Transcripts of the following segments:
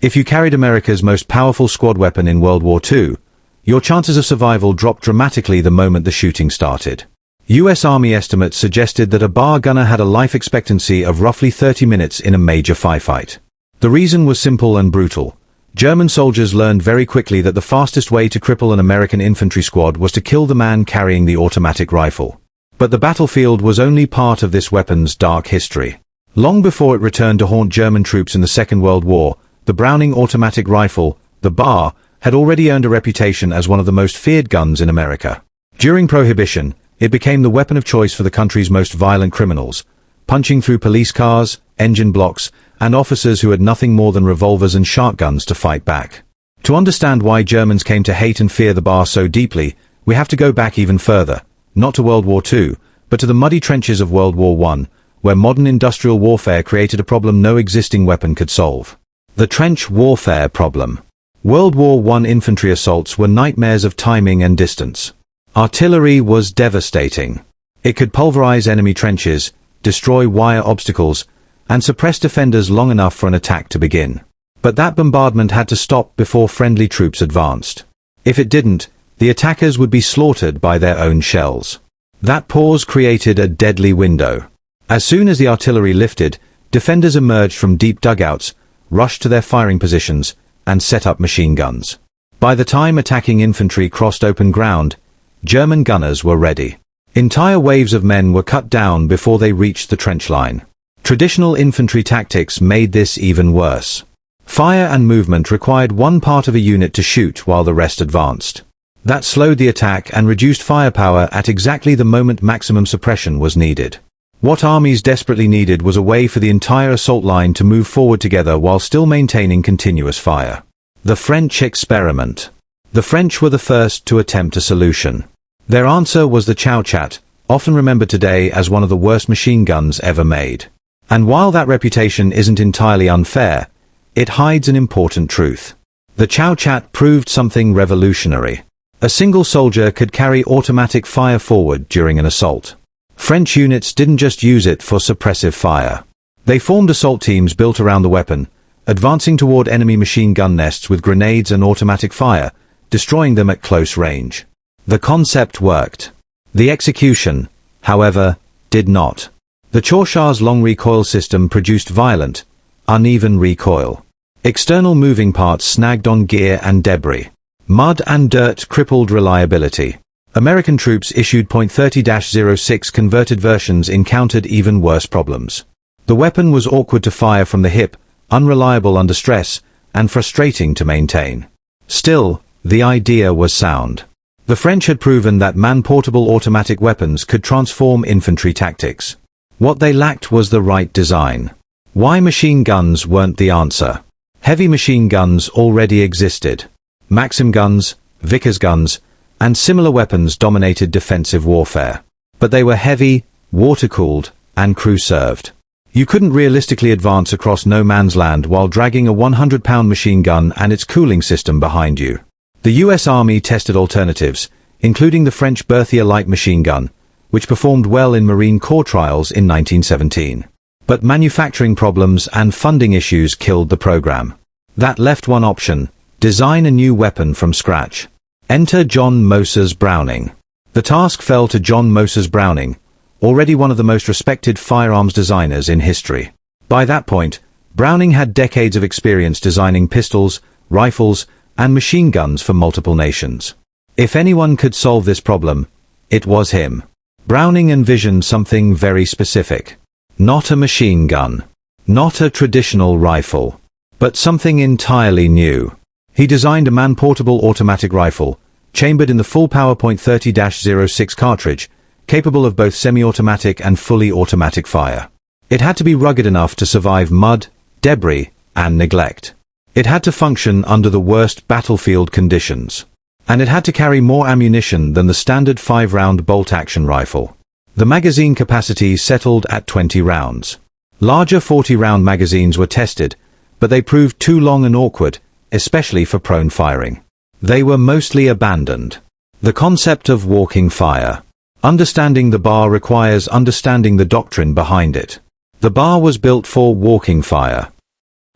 If you carried America's most powerful squad weapon in World War II, your chances of survival dropped dramatically the moment the shooting started. US Army estimates suggested that a bar gunner had a life expectancy of roughly 30 minutes in a major firefight. The reason was simple and brutal. German soldiers learned very quickly that the fastest way to cripple an American infantry squad was to kill the man carrying the automatic rifle. But the battlefield was only part of this weapon's dark history. Long before it returned to haunt German troops in the Second World War, the Browning automatic rifle, the BAR, had already earned a reputation as one of the most feared guns in America. During Prohibition, it became the weapon of choice for the country's most violent criminals, punching through police cars, engine blocks, and officers who had nothing more than revolvers and shotguns to fight back. To understand why Germans came to hate and fear the BAR so deeply, we have to go back even further, not to World War II, but to the muddy trenches of World War I, where modern industrial warfare created a problem no existing weapon could solve. The trench warfare problem. World War I infantry assaults were nightmares of timing and distance. Artillery was devastating. It could pulverize enemy trenches, destroy wire obstacles, and suppress defenders long enough for an attack to begin. But that bombardment had to stop before friendly troops advanced. If it didn't, the attackers would be slaughtered by their own shells. That pause created a deadly window. As soon as the artillery lifted, defenders emerged from deep dugouts, rushed to their firing positions, and set up machine guns. By the time attacking infantry crossed open ground, German gunners were ready. Entire waves of men were cut down before they reached the trench line. Traditional infantry tactics made this even worse. Fire and movement required one part of a unit to shoot while the rest advanced. That slowed the attack and reduced firepower at exactly the moment maximum suppression was needed. What armies desperately needed was a way for the entire assault line to move forward together while still maintaining continuous fire. The French experiment. The French were the first to attempt a solution. Their answer was the Chow Chat, often remembered today as one of the worst machine guns ever made. And while that reputation isn't entirely unfair, it hides an important truth. The Chow Chat proved something revolutionary. A single soldier could carry automatic fire forward during an assault. French units didn't just use it for suppressive fire. They formed assault teams built around the weapon, advancing toward enemy machine gun nests with grenades and automatic fire, destroying them at close range. The concept worked. The execution, however, did not. The Chauchat's long recoil system produced violent, uneven recoil. External moving parts snagged on gear and debris. Mud and dirt crippled reliability. American troops issued .30-06 converted versions encountered even worse problems. The weapon was awkward to fire from the hip, unreliable under stress, and frustrating to maintain. Still, the idea was sound. The French had proven that man-portable automatic weapons could transform infantry tactics. What they lacked was the right design. Why machine guns weren't the answer? Heavy machine guns already existed. Maxim guns, Vickers guns, and similar weapons dominated defensive warfare. But they were heavy, water-cooled, and crew-served. You couldn't realistically advance across no man's land while dragging a 100-pound machine gun and its cooling system behind you. The US Army tested alternatives, including the French Berthier light machine gun, which performed well in Marine Corps trials in 1917. But manufacturing problems and funding issues killed the program. That left one option: design a new weapon from scratch. Enter John Moses Browning. The task fell to John Moses Browning, already one of the most respected firearms designers in history. By that point, Browning had decades of experience designing pistols, rifles, and machine guns for multiple nations. If anyone could solve this problem, it was him. Browning envisioned something very specific. Not a machine gun. Not a traditional rifle. But something entirely new. He designed a man-portable automatic rifle, chambered in the full power .30-06 cartridge, capable of both semi-automatic and fully automatic fire. It had to be rugged enough to survive mud, debris, and neglect. It had to function under the worst battlefield conditions. And it had to carry more ammunition than the standard 5-round bolt-action rifle. The magazine capacity settled at 20 rounds. Larger 40-round magazines were tested, but they proved too long and awkward, especially for prone firing. They were mostly abandoned. The concept of walking fire. Understanding the BAR requires understanding the doctrine behind it. The BAR was built for walking fire.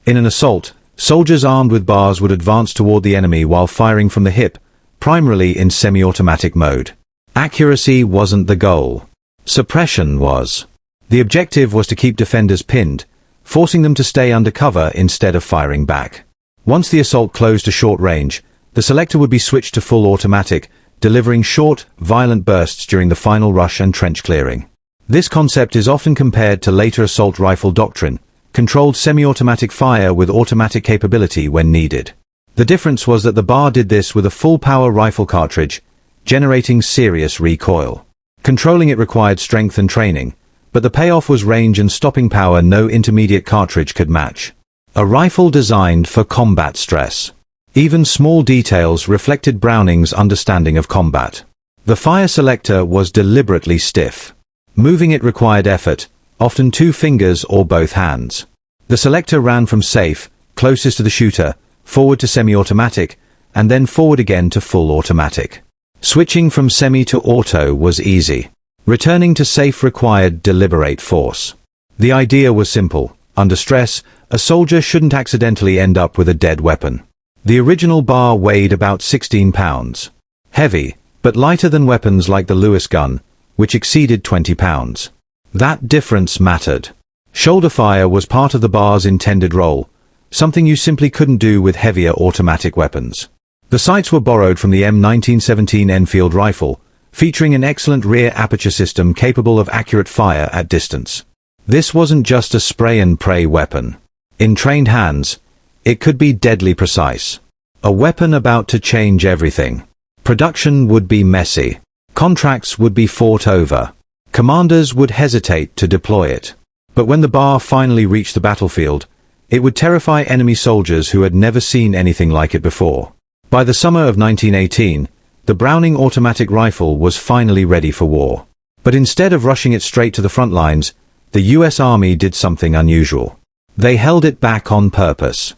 In an assault, Soldiers armed with bars would advance toward the enemy while firing from the hip, primarily in semi-automatic mode. Accuracy wasn't the goal. Suppression was. The objective was to keep defenders pinned, forcing them to stay under cover instead of firing back. Once the assault closed to short range, the selector would be switched to full automatic, delivering short, violent bursts during the final rush and trench clearing. This concept is often compared to later assault rifle doctrine, controlled semi-automatic fire with automatic capability when needed. The difference was that the bar did this with a full-power rifle cartridge, generating serious recoil. Controlling it required strength and training, but the payoff was range and stopping power no intermediate cartridge could match. A rifle designed for combat stress. Even small details reflected Browning's understanding of combat. The fire selector was deliberately stiff. Moving it required effort, often 2 fingers or both hands. The selector ran from safe, closest to the shooter, forward to semi-automatic, and then forward again to full automatic. Switching from semi to auto was easy. Returning to safe required deliberate force. The idea was simple. Under stress, a soldier shouldn't accidentally end up with a dead weapon. The original bar weighed about 16 pounds. Heavy, but lighter than weapons like the Lewis gun, which exceeded 20 pounds. That difference mattered. Shoulder fire was part of the bar's intended role, something you simply couldn't do with heavier automatic weapons. The sights were borrowed from the M1917 Enfield rifle, featuring an excellent rear aperture system capable of accurate fire at distance. This wasn't just a spray-and-pray weapon. In trained hands, it could be deadly precise. A weapon about to change everything. Production would be messy. Contracts would be fought over. Commanders would hesitate to deploy it. But when the bar finally reached the battlefield, it would terrify enemy soldiers who had never seen anything like it before. By the summer of 1918, the Browning automatic rifle was finally ready for war. But instead of rushing it straight to the front lines, the US Army did something unusual. They held it back on purpose.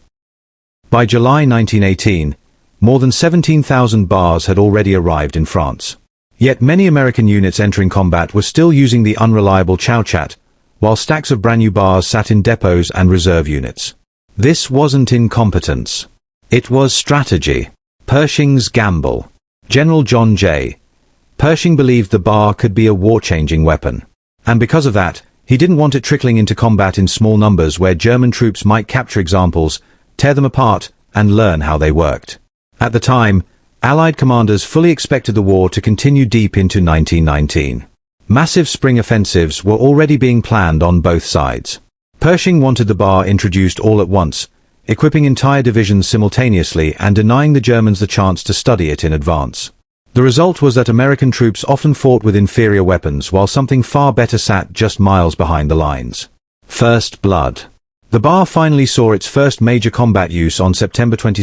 By July 1918, more than 17,000 bars had already arrived in France. Yet many American units entering combat were still using the unreliable Chauchat, while stacks of brand new bars sat in depots and reserve units. This wasn't incompetence. It was strategy. Pershing's gamble. General John J. Pershing believed the bar could be a war-changing weapon. And because of that, he didn't want it trickling into combat in small numbers where German troops might capture examples, tear them apart, and learn how they worked. At the time, Allied commanders fully expected the war to continue deep into 1919. Massive spring offensives were already being planned on both sides. Pershing wanted the bar introduced all at once, equipping entire divisions simultaneously and denying the Germans the chance to study it in advance. The result was that American troops often fought with inferior weapons while something far better sat just miles behind the lines. First blood. The bar finally saw its first major combat use on September 22,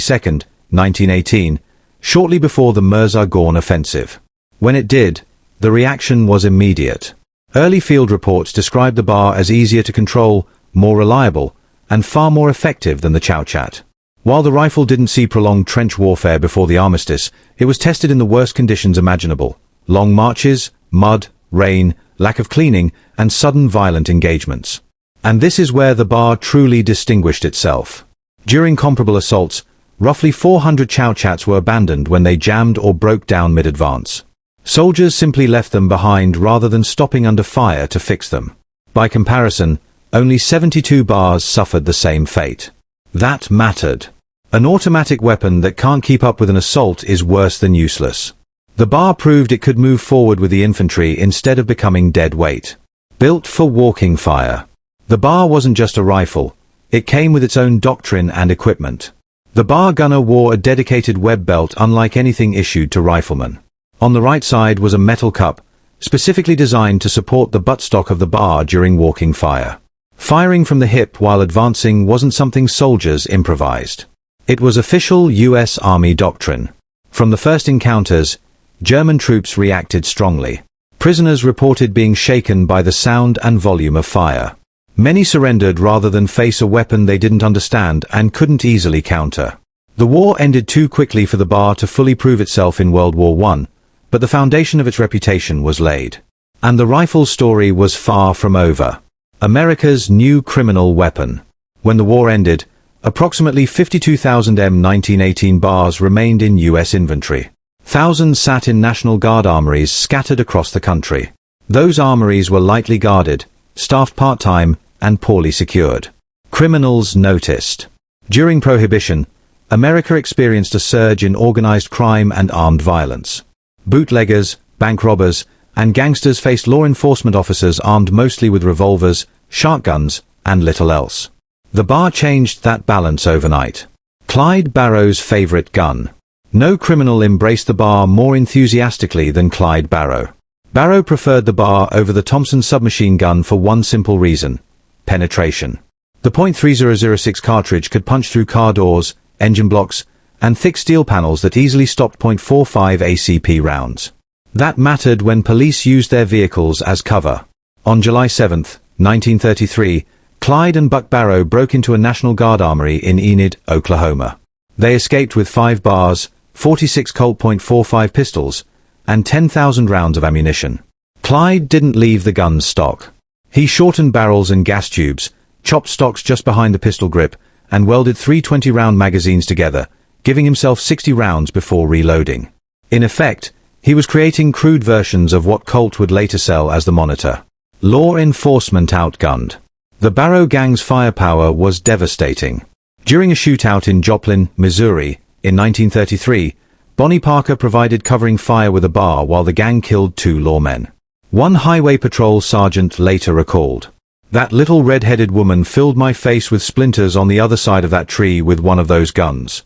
1918, shortly before the Meuse-Argonne offensive. When it did, the reaction was immediate. Early field reports described the bar as easier to control, more reliable, and far more effective than the Chauchat. While the rifle didn't see prolonged trench warfare before the armistice, it was tested in the worst conditions imaginable: long marches, mud, rain, lack of cleaning, and sudden violent engagements. And this is where the bar truly distinguished itself. During comparable assaults, roughly 400 Chauchats were abandoned when they jammed or broke down mid-advance. Soldiers simply left them behind rather than stopping under fire to fix them. By comparison, only 72 bars suffered the same fate. That mattered. An automatic weapon that can't keep up with an assault is worse than useless. The bar proved it could move forward with the infantry instead of becoming dead weight. Built for walking fire. The bar wasn't just a rifle, it came with its own doctrine and equipment. The bar gunner wore a dedicated web belt unlike anything issued to riflemen. On the right side was a metal cup, specifically designed to support the buttstock of the bar during walking fire. Firing from the hip while advancing wasn't something soldiers improvised. It was official US Army doctrine. From the first encounters, German troops reacted strongly. Prisoners reported being shaken by the sound and volume of fire. Many surrendered rather than face a weapon they didn't understand and couldn't easily counter. The war ended too quickly for the bar to fully prove itself in World War I, but the foundation of its reputation was laid. And the rifle story was far from over. America's new criminal weapon. When the war ended, Approximately 52,000 M1918 bars remained in U.S. inventory. Thousands sat in National Guard armories scattered across the country. Those armories were lightly guarded, staffed part-time, and poorly secured. Criminals noticed. During Prohibition, America experienced a surge in organized crime and armed violence. Bootleggers, bank robbers, and gangsters faced law enforcement officers armed mostly with revolvers, shotguns, and little else. The bar changed that balance overnight. Clyde Barrow's favorite gun. No criminal embraced the bar more enthusiastically than Clyde Barrow. Barrow preferred the bar over the Thompson submachine gun for one simple reason: penetration. The .3006 cartridge could punch through car doors, engine blocks, and thick steel panels that easily stopped .45 ACP rounds. That mattered when police used their vehicles as cover. On July 7, 1933, Clyde and Buck Barrow broke into a National Guard armory in Enid, Oklahoma. They escaped with 5 bars, 46 Colt .45 pistols, and 10,000 rounds of ammunition. Clyde didn't leave the gun's stock. He shortened barrels and gas tubes, chopped stocks just behind the pistol grip, and welded 3 20-round magazines together, giving himself 60 rounds before reloading. In effect, he was creating crude versions of what Colt would later sell as the Monitor. Law enforcement outgunned. The Barrow gang's firepower was devastating. During a shootout in Joplin, Missouri, in 1933, Bonnie Parker provided covering fire with a bar while the gang killed 2 lawmen. One highway patrol sergeant later recalled, "That little red-headed woman filled my face with splinters on the other side of that tree with one of those guns."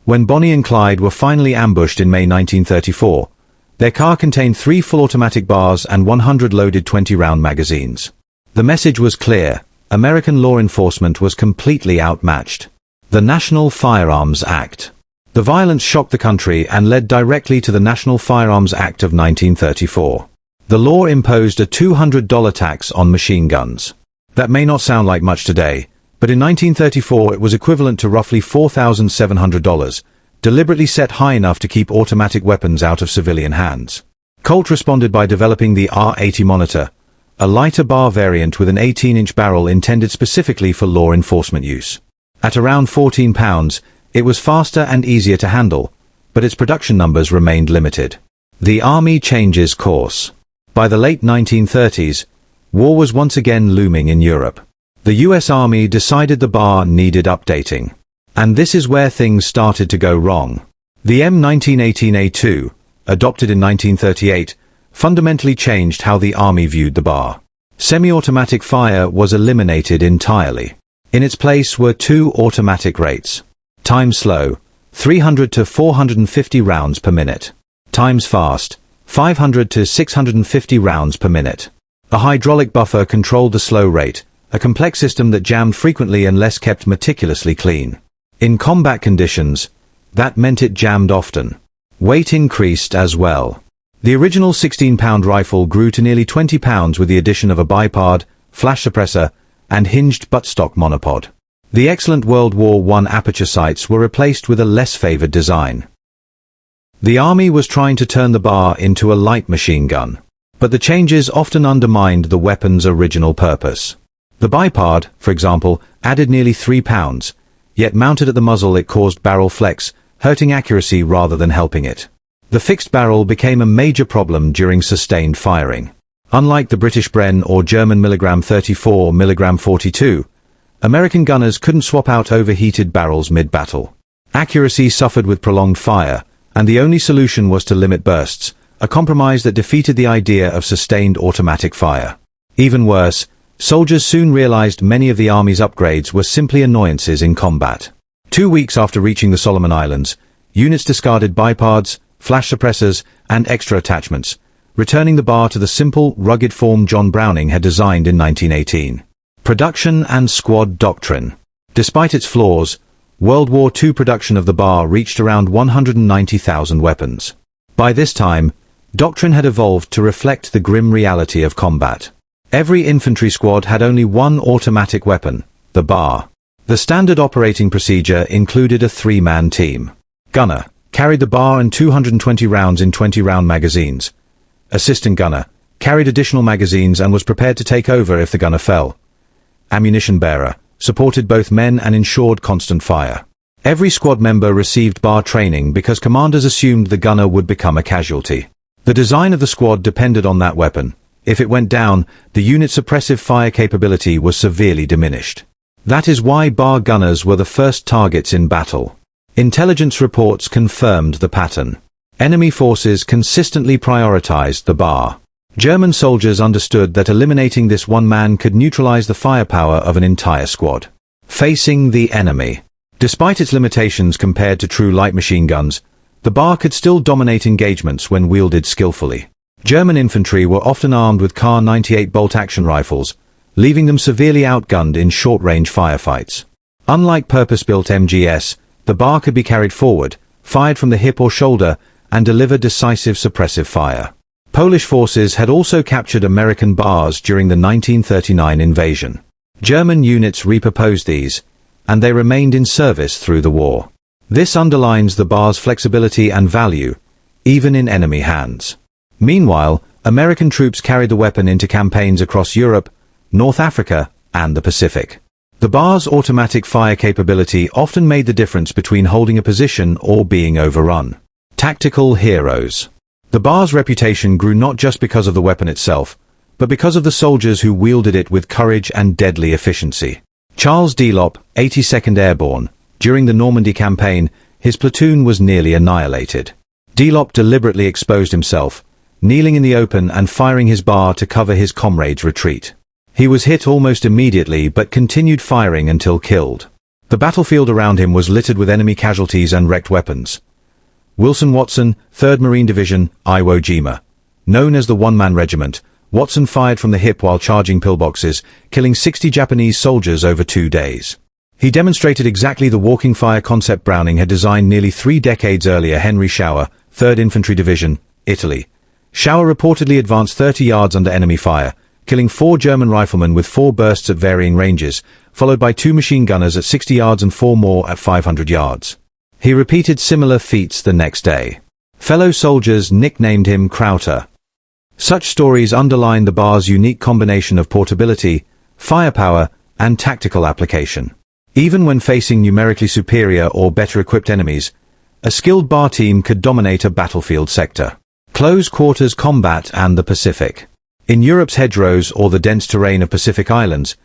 When Bonnie and Clyde were finally ambushed in May 1934, their car contained 3 full automatic bars and 100 loaded 20-round magazines. The message was clear: American law enforcement was completely outmatched. The National Firearms Act. The violence shocked the country and led directly to the National Firearms Act of 1934. The law imposed a $200 tax on machine guns. That may not sound like much today, but in 1934 it was equivalent to roughly $4,700, deliberately set high enough to keep automatic weapons out of civilian hands. Colt responded by developing the R80 Monitor, a lighter bar variant with an 18-inch barrel intended specifically for law enforcement use. At around 14 pounds, it was faster and easier to handle, but its production numbers remained limited. The Army changes course. By the late 1930s, war was once again looming in Europe. The US Army decided the bar needed updating. And this is where things started to go wrong. The M1918A2, adopted in 1938, fundamentally changed how the Army viewed the bar. Semi-automatic fire was eliminated entirely. In its place were 2 automatic rates. Time slow, 300 to 450 rounds per minute. Times fast, 500 to 650 rounds per minute. A hydraulic buffer controlled the slow rate, a complex system that jammed frequently unless kept meticulously clean. In combat conditions, that meant it jammed often. Weight increased as well. The original 16-pound rifle grew to nearly 20 pounds with the addition of a bipod, flash suppressor, and hinged buttstock monopod. The excellent World War I aperture sights were replaced with a less favored design. The Army was trying to turn the bar into a light machine gun, but the changes often undermined the weapon's original purpose. The bipod, for example, added nearly 3 pounds, yet mounted at the muzzle it caused barrel flex, hurting accuracy rather than helping it. The fixed barrel became a major problem during sustained firing. Unlike the British Bren or German milligram 34 milligram 42, American gunners couldn't swap out overheated barrels mid-battle. Accuracy suffered with prolonged fire, and the only solution was to limit bursts, a compromise that defeated the idea of sustained automatic fire. Even worse, soldiers soon realized many of the Army's upgrades were simply annoyances in combat. 2 weeks after reaching the Solomon Islands, units discarded bipods, flash suppressors, and extra attachments, returning the bar to the simple, rugged form John Browning had designed in 1918. Production and squad doctrine. Despite its flaws, World War II production of the bar reached around 190,000 weapons. By this time, doctrine had evolved to reflect the grim reality of combat. Every infantry squad had only one automatic weapon, the bar. The standard operating procedure included a 3-man team. Gunner carried the bar and 220 rounds in 20-round magazines. Assistant gunner carried additional magazines and was prepared to take over if the gunner fell. Ammunition bearer supported both men and ensured constant fire. Every squad member received bar training because commanders assumed the gunner would become a casualty. The design of the squad depended on that weapon. If it went down, the unit's suppressive fire capability was severely diminished. That is why bar gunners were the first targets in battle. Intelligence reports confirmed the pattern. Enemy forces consistently prioritized the bar. German soldiers understood that eliminating this one man could neutralize the firepower of an entire squad. Facing the enemy. Despite its limitations compared to true light machine guns, the bar could still dominate engagements when wielded skillfully. German infantry were often armed with Kar 98 bolt-action rifles, leaving them severely outgunned in short-range firefights. Unlike purpose-built MGS, the bar could be carried forward, fired from the hip or shoulder, and deliver decisive suppressive fire. Polish forces had also captured American bars during the 1939 invasion. German units repurposed these, and they remained in service through the war. This underlines the bar's flexibility and value, even in enemy hands. Meanwhile, American troops carried the weapon into campaigns across Europe, North Africa, and the Pacific. The bar's automatic fire capability often made the difference between holding a position or being overrun. Tactical heroes. The bar's reputation grew not just because of the weapon itself, but because of the soldiers who wielded it with courage and deadly efficiency. Charles Delop, 82nd Airborne. During the Normandy campaign, his platoon was nearly annihilated. Delop deliberately exposed himself, kneeling in the open and firing his bar to cover his comrades' retreat. He was hit almost immediately but continued firing until killed. The battlefield around him was littered with enemy casualties and wrecked weapons. Wilson Watson, 3rd Marine Division, Iwo Jima. Known as the One-Man Regiment, Watson fired from the hip while charging pillboxes, killing 60 Japanese soldiers over 2 days. He demonstrated exactly the walking fire concept Browning had designed nearly 3 decades earlier. Henry Schauer, 3rd Infantry Division, Italy. Schauer reportedly advanced 30 yards under enemy fire, killing 4 German riflemen with 4 bursts at varying ranges, followed by 2 machine gunners at 60 yards and 4 more at 500 yards. He repeated similar feats the next day. Fellow soldiers nicknamed him Krauter. Such stories underline the bar's unique combination of portability, firepower, and tactical application. Even when facing numerically superior or better-equipped enemies, a skilled bar team could dominate a battlefield sector. Close-quarters combat and the Pacific. In Europe's hedgerows or the dense terrain of Pacific Islands,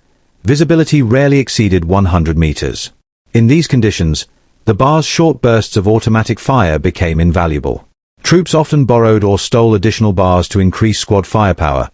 visibility rarely exceeded 100 meters. In these conditions, the bar's short bursts of automatic fire became invaluable. Troops often borrowed or stole additional bars to increase squad firepower,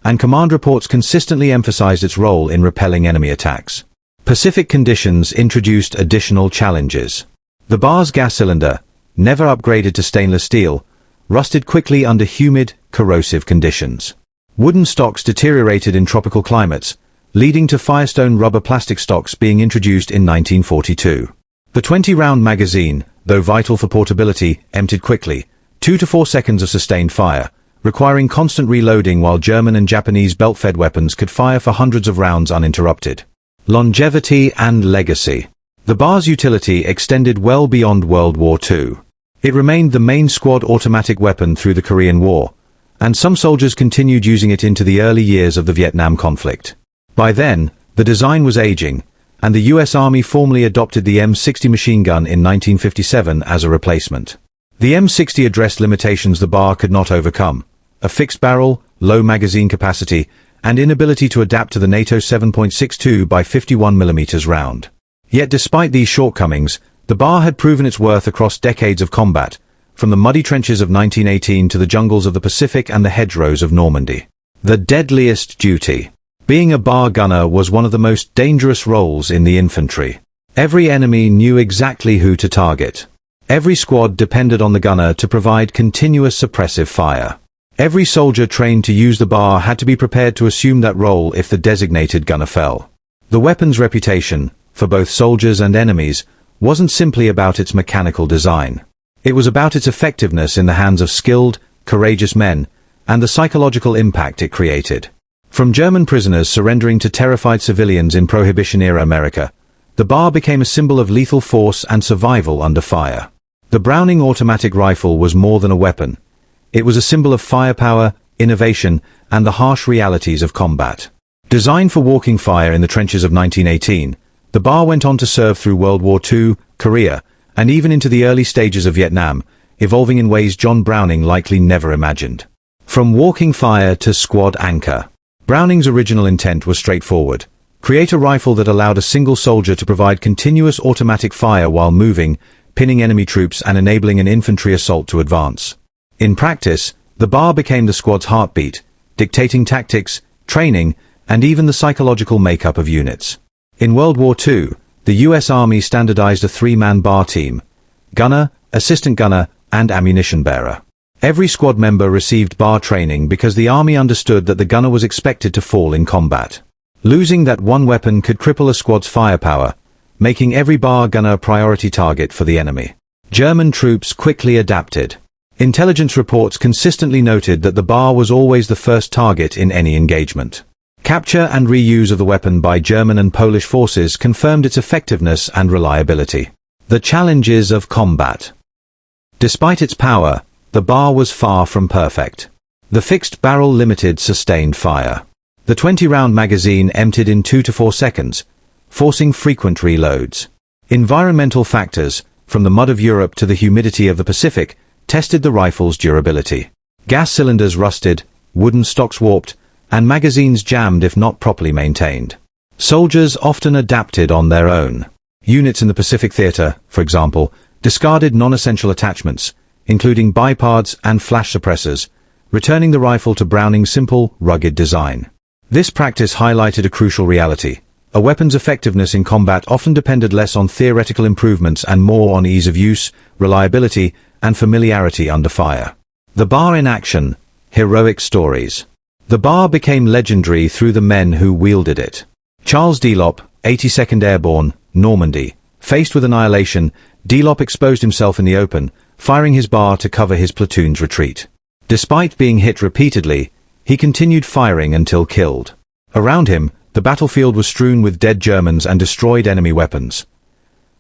and command reports consistently emphasized its role in repelling enemy attacks. Pacific conditions introduced additional challenges. The bar's gas cylinder, never upgraded to stainless steel, rusted quickly under humid, corrosive conditions. Wooden stocks deteriorated in tropical climates, leading to Firestone rubber plastic stocks being introduced in 1942. The 20-round magazine, though vital for portability, emptied quickly, 2 to 4 seconds of sustained fire, requiring constant reloading while German and Japanese belt-fed weapons could fire for hundreds of rounds uninterrupted. Longevity and legacy. The bar's utility extended well beyond World War II. It remained the main squad automatic weapon through the Korean War, and some soldiers continued using it into the early years of the Vietnam conflict. By then, the design was aging, and the US Army formally adopted the M60 machine gun in 1957 as a replacement. The M60 addressed limitations the bar could not overcome: a fixed barrel, low magazine capacity, and inability to adapt to the NATO 7.62 by 51 mm round. Yet despite these shortcomings, the bar had proven its worth across decades of combat, from the muddy trenches of 1918 to the jungles of the Pacific and the hedgerows of Normandy. The deadliest duty. Being a bar gunner was one of the most dangerous roles in the infantry. Every enemy knew exactly who to target. Every squad depended on the gunner to provide continuous suppressive fire. Every soldier trained to use the bar had to be prepared to assume that role if the designated gunner fell. The weapon's reputation, for both soldiers and enemies, wasn't simply about its mechanical design. It was about its effectiveness in the hands of skilled, courageous men, and the psychological impact it created. From German prisoners surrendering to terrified civilians in Prohibition-era America, the bar became a symbol of lethal force and survival under fire. The Browning automatic rifle was more than a weapon. It was a symbol of firepower, innovation, and the harsh realities of combat. Designed for walking fire in the trenches of 1918, The bar went on to serve through World War II, Korea, and even into the early stages of Vietnam, evolving in ways John Browning likely never imagined. From walking fire to squad anchor. Browning's original intent was straightforward. Create a rifle that allowed a single soldier to provide continuous automatic fire while moving, pinning enemy troops and enabling an infantry assault to advance. In practice, the bar became the squad's heartbeat, dictating tactics, training, and even the psychological makeup of units. In World War II, the US Army standardized a three-man bar team: gunner, assistant gunner, and ammunition bearer. Every squad member received bar training because the Army understood that the gunner was expected to fall in combat. Losing that one weapon could cripple a squad's firepower, making every bar gunner a priority target for the enemy. German troops quickly adapted. Intelligence reports consistently noted that the bar was always the first target in any engagement. Capture and reuse of the weapon by German and Polish forces confirmed its effectiveness and reliability. The challenges of combat. Despite its power, the bar was far from perfect. The fixed barrel limited sustained fire. The 20-round magazine emptied in 2 to 4 seconds, forcing frequent reloads. Environmental factors, from the mud of Europe to the humidity of the Pacific, tested the rifle's durability. Gas cylinders rusted, wooden stocks warped, and magazines jammed if not properly maintained. Soldiers often adapted on their own. Units in the Pacific Theater, for example, discarded non-essential attachments, including bipods and flash suppressors, returning the rifle to Browning's simple, rugged design. This practice highlighted a crucial reality. A weapon's effectiveness in combat often depended less on theoretical improvements and more on ease of use, reliability, and familiarity under fire. The bar in action. Heroic stories. The bar became legendary through the men who wielded it. Charles Delop, 82nd Airborne, Normandy. Faced with annihilation, Delop exposed himself in the open, firing his bar to cover his platoon's retreat. Despite being hit repeatedly, he continued firing until killed. Around him, the battlefield was strewn with dead Germans and destroyed enemy weapons.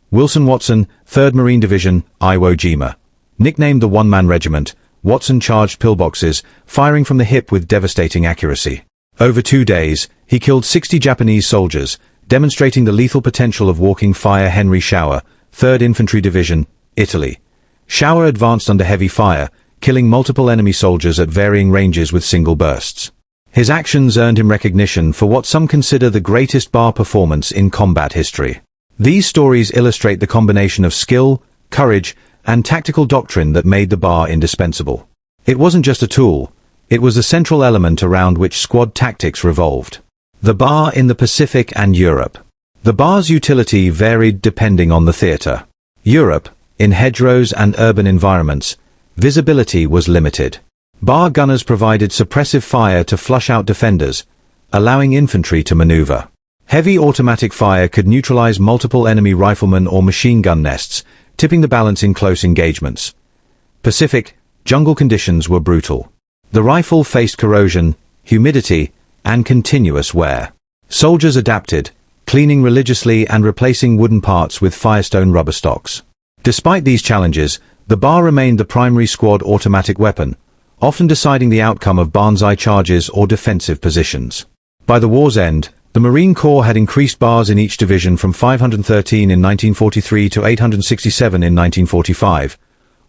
Wilson Watson, 3rd Marine Division, Iwo Jima. Nicknamed the One-Man Regiment, Watson charged pillboxes, firing from the hip with devastating accuracy. Over 2 days, he killed 60 Japanese soldiers, demonstrating the lethal potential of walking fire. Henry Schauer, 3rd Infantry Division, Italy. Schauer advanced under heavy fire, killing multiple enemy soldiers at varying ranges with single bursts. His actions earned him recognition for what some consider the greatest bar performance in combat history. These stories illustrate the combination of skill, courage, and tactical doctrine that made the bar indispensable. It wasn't just a tool, it was the central element around which squad tactics revolved. The bar in the Pacific and Europe. The bar's utility varied depending on the theater. Europe, in hedgerows and urban environments, visibility was limited. Bar gunners provided suppressive fire to flush out defenders, allowing infantry to maneuver. Heavy automatic fire could neutralize multiple enemy riflemen or machine gun nests, tipping the balance in close engagements. Pacific, jungle conditions were brutal. The rifle faced corrosion, humidity, and continuous wear. Soldiers adapted, cleaning religiously and replacing wooden parts with Firestone rubber stocks. Despite these challenges, the bar remained the primary squad automatic weapon, often deciding the outcome of banzai charges or defensive positions. By the war's end, the Marine Corps had increased bars in each division from 513 in 1943 to 867 in 1945,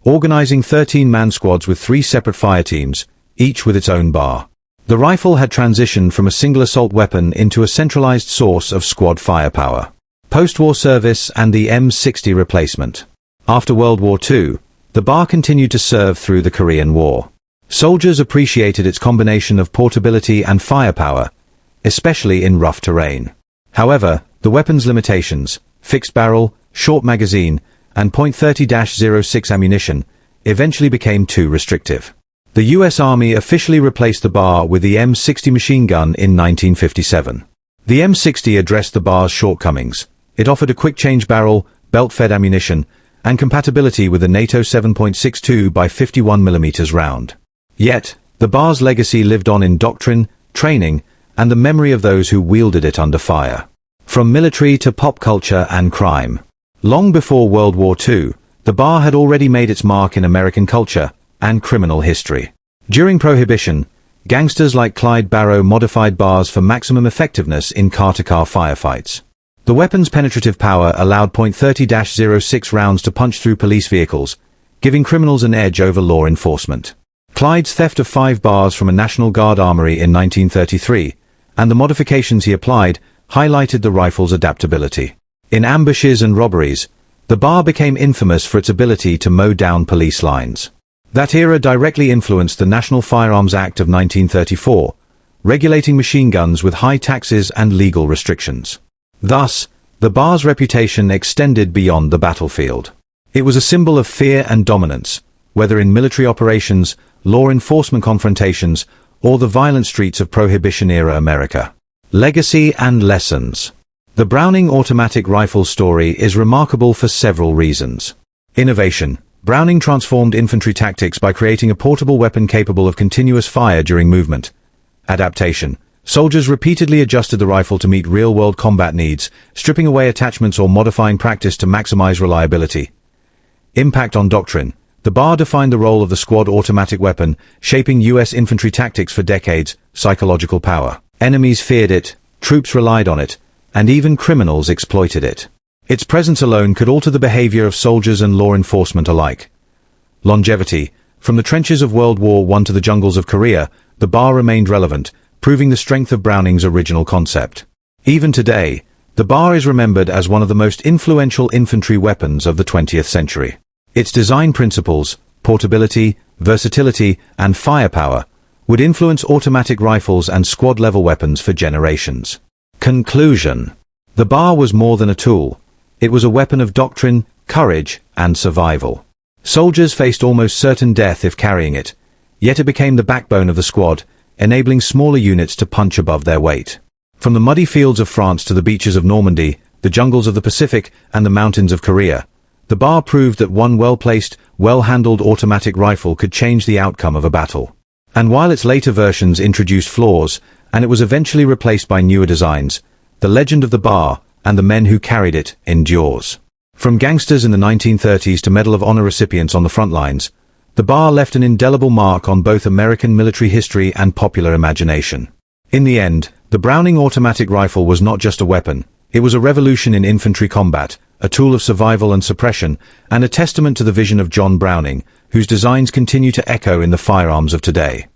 organizing 13-man squads with 3 separate fire teams, each with its own bar. The rifle had transitioned from a single assault weapon into a centralized source of squad firepower. Post-war service and the M60 replacement. After World War II, the bar continued to serve through the Korean War. Soldiers appreciated its combination of portability and firepower, especially in rough terrain. However, the weapon's limitations, fixed barrel, short magazine, and .30-06 ammunition, eventually became too restrictive. The US Army officially replaced the bar with the M60 machine gun in 1957. The M60 addressed the bar's shortcomings. It offered a quick-change barrel, belt-fed ammunition, and compatibility with the NATO 7.62 by 51mm round. Yet, the bar's legacy lived on in doctrine, training, and the memory of those who wielded it under fire. From military to pop culture and crime. Long before World War II, the bar had already made its mark in American culture and criminal history. During Prohibition, gangsters like Clyde Barrow modified bars for maximum effectiveness in car-to-car firefights. The weapon's penetrative power allowed .30-06 rounds to punch through police vehicles, giving criminals an edge over law enforcement. Clyde's theft of 5 bars from a National Guard armory in 1933, and the modifications he applied, highlighted the rifle's adaptability. In ambushes and robberies, the bar became infamous for its ability to mow down police lines. That era directly influenced the National Firearms Act of 1934, regulating machine guns with high taxes and legal restrictions. Thus, the bar's reputation extended beyond the battlefield. It was a symbol of fear and dominance, whether in military operations, law enforcement confrontations, or the violent streets of Prohibition-era America. Legacy and lessons. The Browning automatic rifle story is remarkable for several reasons. Innovation. Browning transformed infantry tactics by creating a portable weapon capable of continuous fire during movement. Adaptation. Soldiers repeatedly adjusted the rifle to meet real-world combat needs, stripping away attachments or modifying practice to maximize reliability. Impact on doctrine. The bar defined the role of the squad automatic weapon, shaping U.S. infantry tactics for decades. Psychological power. Enemies feared it, troops relied on it, and even criminals exploited it. Its presence alone could alter the behavior of soldiers and law enforcement alike. Longevity. From the trenches of World War I to the jungles of Korea, the bar remained relevant, proving the strength of Browning's original concept. Even today, the bar is remembered as one of the most influential infantry weapons of the 20th century. Its design principles, portability, versatility, and firepower, would influence automatic rifles and squad-level weapons for generations. Conclusion. The bar was more than a tool. It was a weapon of doctrine, courage, and survival. Soldiers faced almost certain death if carrying it, yet it became the backbone of the squad, enabling smaller units to punch above their weight. From the muddy fields of France to the beaches of Normandy, the jungles of the Pacific, and the mountains of Korea, the bar proved that one well-placed, well-handled automatic rifle could change the outcome of a battle. And while its later versions introduced flaws, and it was eventually replaced by newer designs, the legend of the bar, and the men who carried it, endures. From gangsters in the 1930s to Medal of Honor recipients on the front lines, the bar left an indelible mark on both American military history and popular imagination. In the end, the Browning automatic rifle was not just a weapon, it was a revolution in infantry combat, a tool of survival and suppression, and a testament to the vision of John Browning, whose designs continue to echo in the firearms of today.